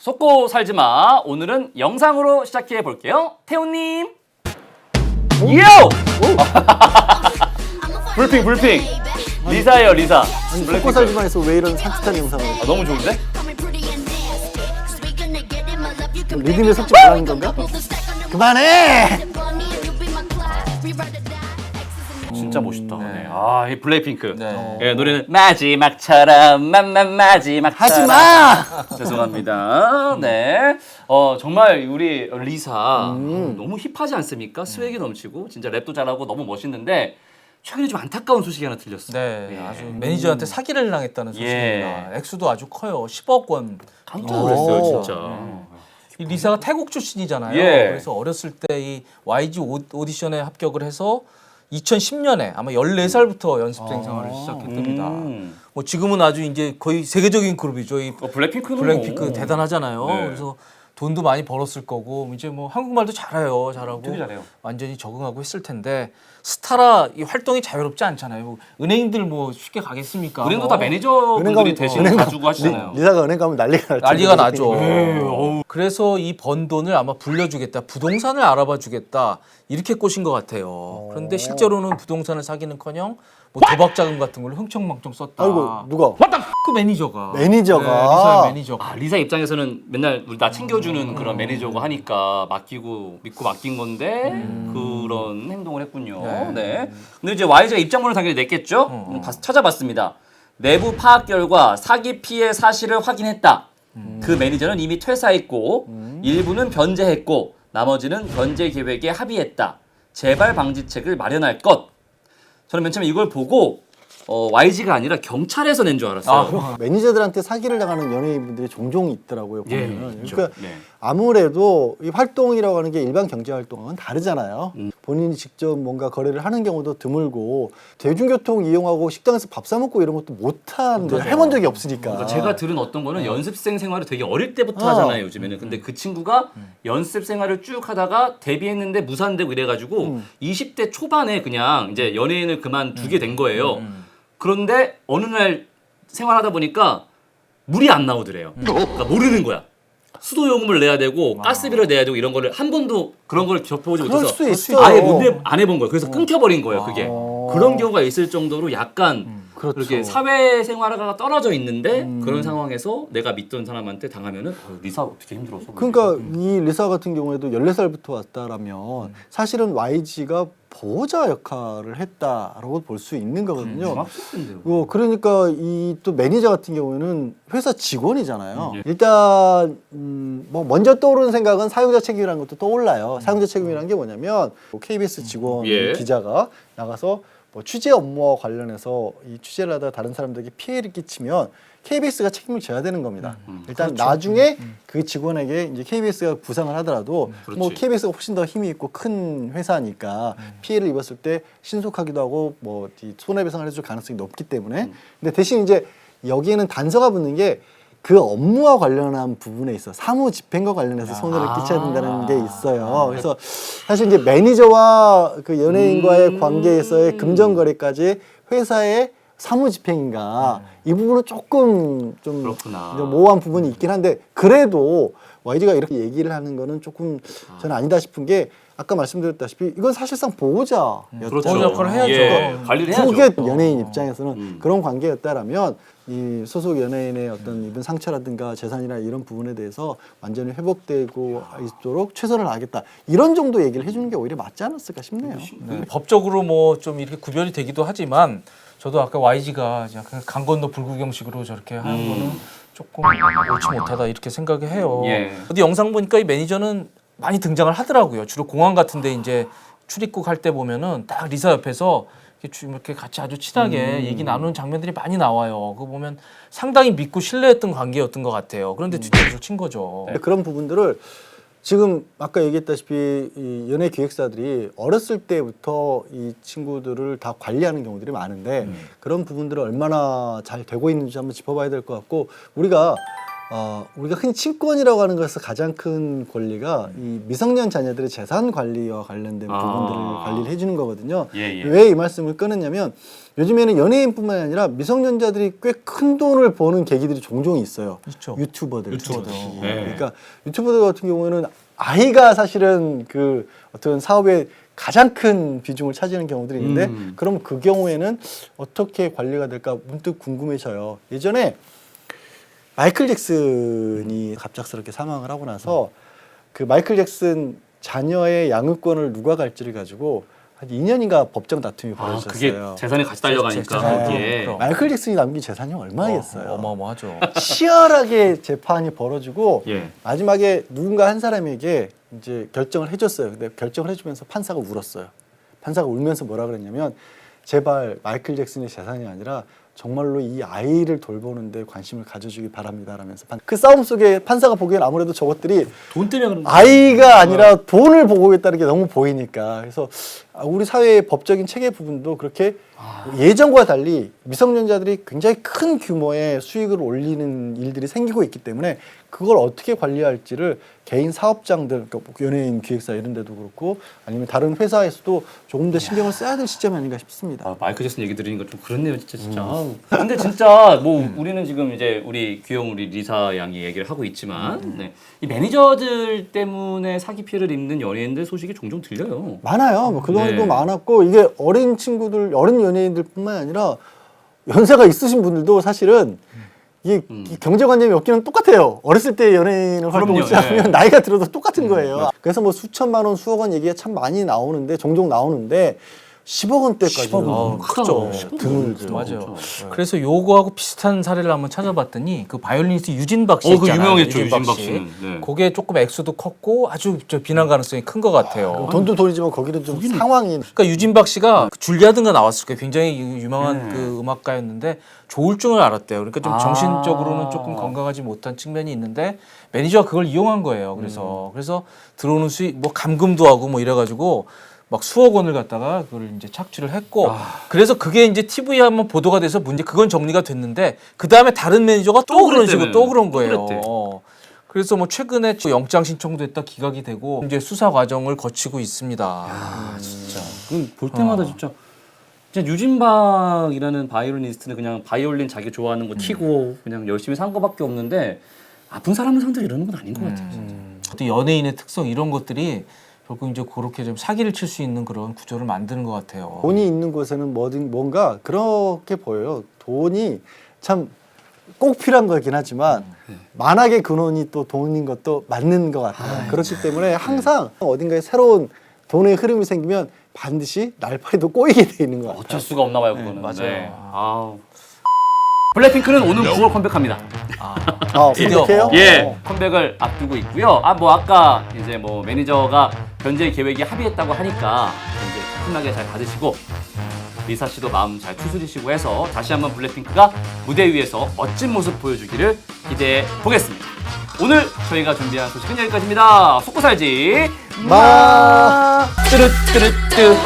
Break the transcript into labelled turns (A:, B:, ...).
A: 속고 살지마. 오늘은 영상으로 시작해 볼게요. 태훈님. 요! 불핑. 리사예요, 리사.
B: 아니, 속고 살지마에서 왜 이런 산뜻한 영상을?
A: 아, 너무 좋은데?
B: 리듬에 속지 말라는 건가? 그만해!
A: 진짜 멋있다. 네. 아, 이 블랙핑크.
C: 네.
A: 예, 노래는 마지막처럼 마지막처럼.
B: 하지마!
A: 죄송합니다. 네. 정말 우리 리사 너무 힙하지 않습니까? 스웩이 넘치고 진짜 랩도 잘하고 너무 멋있는데 최근에 좀 안타까운 소식이 하나 들렸어요.
C: 네,
A: 예.
C: 아주 매니저한테 사기를 당했다는 소식입니다.
A: 예.
C: 액수도 아주 커요. 10억 원.
A: 깜짝 놀랐어요,
B: 오.
A: 진짜.
C: 이 리사가 태국 출신이잖아요.
A: 예.
C: 그래서 어렸을 때 이 YG 오디션에 합격을 해서 2010년에 아마 14살부터 연습생 생활을 시작했답니다. 뭐 지금은 아주 이제 거의 세계적인 그룹이죠. 이
A: 블랙핑크는
C: 블랙핑크
A: 뭐.
C: 대단하잖아요.
A: 네.
C: 그래서 돈도 많이 벌었을 거고 이제 뭐 한국말도 잘해요. 잘하고
A: 되게 잘해요.
C: 완전히 적응하고 했을 텐데 스타라 이 활동이 자유롭지 않잖아요. 뭐 은행들 뭐 쉽게 가겠습니까?
A: 은행도
C: 뭐.
A: 다 매니저분들이 대신
B: 은행
A: 가지고 하시잖아요.
B: 리사가 은행 가면 난리가 날
C: 난리가
B: 텐데.
C: 나죠. 그래서 이 번 돈을 아마 불려주겠다, 부동산을 알아봐 주겠다 이렇게 꼬신 것 같아요. 그런데 실제로는 부동산을 사기는커녕 뭐 도박 자금 같은 걸 흥청망청 썼다.
B: 아이고 누가?
C: 그 매니저가.
B: 매니저가.
C: 네, 리사의 매니저가.
A: 아, 리사 입장에서는 맨날 우리 나 챙겨주는 그런 매니저고 하니까 믿고 맡긴 건데 그런 행동을 했군요. 네. 근데 이제 YG가 입장문을 당연히 냈겠죠. 찾아봤습니다. 내부 파악 결과 사기 피해 사실을 확인했다. 그 매니저는 이미 퇴사했고 일부는 변제했고 나머지는 변제 계획에 합의했다. 재발 방지책을 마련할 것. 저는 맨 처음에 이걸 보고 YG가 아니라 경찰에서 낸 줄 알았어요.
B: 매니저들한테 사기를 당하는 연예인분들이 종종 있더라고요.
A: 예,
B: 보면은.
A: 있죠.
B: 그러니까
A: 네.
B: 아무래도 이 활동이라고 하는 게 일반 경제 활동과는 다르잖아요. 본인이 직접 뭔가 거래를 하는 경우도 드물고 대중교통 이용하고 식당에서 밥 사 먹고 이런 것도 못 하는데 해본 적이 없으니까.
A: 그러니까 제가 들은 어떤 거는 연습생 생활을 되게 어릴 때부터 하잖아요, 요즘에는. 근데 그 친구가 연습 생활을 쭉 하다가 데뷔했는데 무산되고 이래가지고 20대 초반에 그냥 이제 연예인을 그만두게 된 거예요. 그런데 어느 날 생활하다 보니까 물이 안 나오더래요. 그러니까 모르는 거야. 수도요금을 내야 되고 가스비를 내야 되고 이런 거를 한 번도 그런 걸 접해보지
B: 그럴
A: 못해서
B: 수 있어요.
A: 아예 안 해본 거예요. 그래서 끊겨버린 거예요, 그게. 그런 경우가 있을 정도로 약간
B: 그렇죠.
A: 그렇게 사회생활하가 떨어져 있는데 그런 상황에서 내가 믿던 사람한테 당하면은 리사 어떻게 힘들었어.
B: 그러니까 이 리사 같은 경우에도 14살부터 왔다라면 사실은 YG가 보호자 역할을 했다라고 볼 수 있는 거거든요.
A: 중학생인데요.
B: 그러니까 이 또 매니저 같은 경우에는 회사 직원이잖아요.
A: 예.
B: 일단 뭐 먼저 떠오르는 생각은 사용자 책임이라는 것도 떠올라요. 사용자 책임이라는 게 뭐냐면 뭐 KBS 직원
A: 예.
B: 기자가 나가서 뭐 취재 업무와 관련해서 이 취재를 하다가 다른 사람들에게 피해를 끼치면 KBS가 책임을 져야 되는 겁니다. 일단
C: 그렇죠.
B: 나중에 그 직원에게 이제 KBS가 부상을 하더라도 뭐
A: 그렇지.
B: KBS가 훨씬 더 힘이 있고 큰 회사니까 피해를 입었을 때 신속하기도 하고 뭐 손해배상을 해줄 가능성이 높기 때문에 근데 대신 이제 여기에는 단서가 붙는 게 그 업무와 관련한 부분에 있어 사무 집행과 관련해서 손해를 끼쳐야 된다는 게 있어요. 그래서 사실 이제 매니저와 그 연예인과의 관계에서의 금전거래까지 회사의 사무 집행인가 이 부분은 조금 좀
A: 그렇구나.
B: 모호한 부분이 있긴 한데 그래도 YG가 이렇게 얘기를 하는 거는 조금 저는 아니다 싶은 게 아까 말씀드렸다시피 이건 사실상 보호자였잖아요.
A: 그렇죠.
C: 보호 역할을 해야죠.
A: 예, 관리를 해야죠.
B: 그게 연예인 입장에서는 그런 관계였다라면 이 소속 연예인의 어떤 입은 상처라든가 재산이나 이런 부분에 대해서 완전히 회복되고 있도록 최선을 다하겠다 이런 정도 얘기를 해주는 게 오히려 맞지 않았을까 싶네요.
C: 법적으로 뭐 좀 이렇게 구별이 되기도 하지만 저도 아까 YG가 약간 강 건너 불구경식으로 저렇게 하는 거는 조금 옳지 못하다 이렇게 생각을 해요.
A: 예.
C: 근데 영상 보니까 이 매니저는 많이 등장을 하더라고요. 주로 공항 같은데 이제 출입국 할 때 보면은 딱 리사 옆에서 이렇게 같이 아주 친하게 얘기 나누는 장면들이 많이 나와요. 그거 보면 상당히 믿고 신뢰했던 관계였던 것 같아요. 그런데 뒷전술 친 거죠.
B: 그런 부분들을 지금 아까 얘기했다시피 이 연예 기획사들이 어렸을 때부터 이 친구들을 다 관리하는 경우들이 많은데 그런 부분들을 얼마나 잘 되고 있는지 한번 짚어봐야 될 것 같고 우리가 우리가 흔히 친권이라고 하는 것에서 가장 큰 권리가 이 미성년 자녀들의 재산 관리와 관련된 부분들을 관리를 해주는 거거든요.
A: 예, 예.
B: 왜 이 말씀을 꺼냈냐면 요즘에는 연예인뿐만 아니라 미성년자들이 꽤 큰 돈을 버는 계기들이 종종 있어요.
C: 있죠.
B: 유튜버들.
A: 유튜버들.
B: 특히.
A: 네.
B: 그러니까 유튜버들 같은 경우에는 아이가 사실은 그 어떤 사업의 가장 큰 비중을 차지하는 경우들이 있는데 그럼 그 경우에는 어떻게 관리가 될까 문득 궁금해져요. 예전에 마이클 잭슨이 갑작스럽게 사망을 하고 나서 그 마이클 잭슨 자녀의 양육권을 누가 갈지를 가지고 한 2년인가 법정 다툼이
A: 그게
B: 벌어졌어요.
A: 재산이 같이 딸려가니까
C: 재산.
A: 거기에.
C: 그럼.
B: 마이클 잭슨이 남긴 재산이 얼마겠어요.
C: 어마어마하죠.
B: 치열하게 재판이 벌어지고
A: 예.
B: 마지막에 누군가 한 사람에게 이제 결정을 해줬어요. 근데 결정을 해주면서 판사가 울었어요. 판사가 울면서 뭐라 그랬냐면 제발 마이클 잭슨의 재산이 아니라 정말로 이 아이를 돌보는데 관심을 가져주기 바랍니다. 라면서 그 싸움 속에 판사가 보기엔 아무래도 저것들이
A: 돈 때문에 그런 거야.
B: 아이가 아니라 돈을 보고 있다는 게 너무 보이니까 그래서 우리 사회의 법적인 체계 부분도 그렇게 예전과 달리 미성년자들이 굉장히 큰 규모의 수익을 올리는 일들이 생기고 있기 때문에 그걸 어떻게 관리할지를 개인 사업장들, 그러니까 연예인 기획사 이런 데도 그렇고 아니면 다른 회사에서도 조금 더 신경을 써야 될 시점이 아닌가 싶습니다.
A: 아, 마이클 잭슨 얘기 들으니까 좀 그렇네요, 진짜. 근데 진짜 뭐 우리는 지금 이제 우리 귀여운 우리 리사 양이 얘기를 하고 있지만 네. 이 매니저들 때문에 사기 피해를 입는 연예인들 소식이 종종 들려요.
B: 많아요. 뭐 그동안도
A: 네.
B: 많았고 이게 어린 친구들, 어린 연예인들뿐만 아니라 연세가 있으신 분들도 사실은 이게 이 경제관념이 없기는 똑같아요. 어렸을 때 연예인을 활동을
A: 그럼요,
B: 시작하면
A: 예.
B: 나이가 들어도 똑같은 거예요. 그래서 뭐 수천만 원, 수억 원 얘기가 참 많이 나오는데 종종 나오는데 10억 원대까지
A: 10억 원.
C: 크죠.
B: 드물죠.
C: 맞아요. 그래서 요거하고 비슷한 사례를 한번 찾아봤더니 그 바이올리니스트 유진박 씨
A: 그
C: 있잖아요.
A: 유명했죠, 유진박 씨는. 네.
C: 그게 조금 액수도 컸고 아주 저 비난 가능성이 큰 것 같아요.
B: 돈도 돈이지만 거기는 좀 상황이
C: 그러니까 유진박 씨가 그 줄리아든가 나왔을 거예요. 굉장히 유명한 그 음악가였는데 조울증을 앓았대요. 그러니까 좀 정신적으로는 조금 건강하지 못한 측면이 있는데 매니저가 그걸 이용한 거예요. 그래서 들어오는 수익 뭐 감금도 하고 뭐 이래가지고 막 수억 원을 갖다가 그걸 이제 착취를 했고 그래서 그게 이제 TV에 한번 보도가 돼서 문제 그건 정리가 됐는데 그 다음에 다른 매니저가 또 그런 식으로 또 그런 거예요.
A: 그랬대.
C: 그래서 뭐 최근에 영장 신청도 했다 기각이 되고 이제 수사 과정을 거치고 있습니다.
A: 아, 진짜. 그럼 볼 때마다 진짜 유진박이라는 바이올리니스트는 그냥 바이올린 자기 좋아하는 거 튀고 그냥 열심히 산 거밖에 없는데 아픈 사람을 상대로 이러는 건 아닌 것 같아요. 진짜.
C: 또 연예인의 특성 이런 것들이 결국 이제 그렇게 좀 사기를 칠 수 있는 그런 구조를 만드는 것 같아요.
B: 돈이 있는 곳에는 뭐든 뭔가 그렇게 보여요. 돈이 참 꼭 필요한 거긴 하지만 만악의 근원이 또 돈인 것도 맞는 것 같아요. 그렇기 때문에 항상 어딘가에 새로운 돈의 흐름이 생기면 반드시 날파리도 꼬이게 돼 있는 것 같아요.
A: 어쩔 수가 없나 봐요, 그거는.
C: 맞아요.
A: 네. 아우. 블랙핑크는 오늘 9월 컴백합니다.
C: 드디어.
B: 이렇게요?
A: 예, 컴백을 앞두고 있고요. 뭐 아까 이제 뭐 매니저가 변제 계획이 합의했다고 하니까 이제 편하게 잘 받으시고 리사 씨도 마음 잘 추스리시고 해서 다시 한번 블랙핑크가 무대 위에서 멋진 모습 보여주기를 기대해 보겠습니다. 오늘 저희가 준비한 소식은 여기까지입니다. 속고 살지
B: 마.
A: 뚜루뚜루뚜